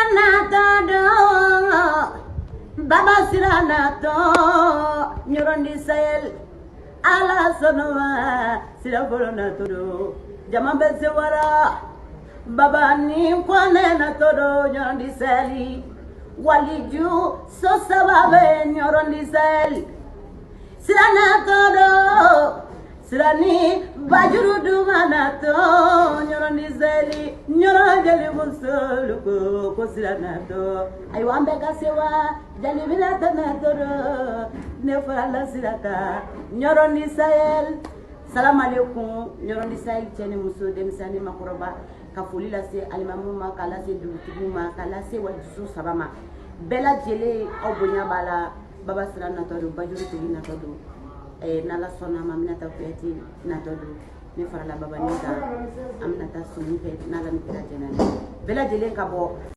Siranatodo, Baba Siranato, Nyorondi Sahel, Ala Sonoma, Siraboronato, Jamambe Sewara, Baba Ninkwane Natodo, Nyorondi Sahel, Waliju, Sosababe, Nyorondi Sahel, Siranatodo, Sirani, Bajurudu Manato, Nyorondi Sahel, Nyorongeli Musoluko, Kosiranato, Aiwambeka Sewa, Jalibinata Natoro, Nefala Sirata, Nyorondi Sahel. Salam alaikum, Nyorondi Sahel, Tiene Muso, Demisani Makoroba, Kafuli Lase, Alimamuma, Kalase, Dutuma, Kalase, Wajisu Sabama, Bella Jele, Obunya Bala, Baba Siranatodo, Bajuru Natodo, Nala Sona, Maminata Feti, Natodo, Nefala Baba Nita, Aminata Sunike, Nala Nikita Jenani, Bella Jele Kabo.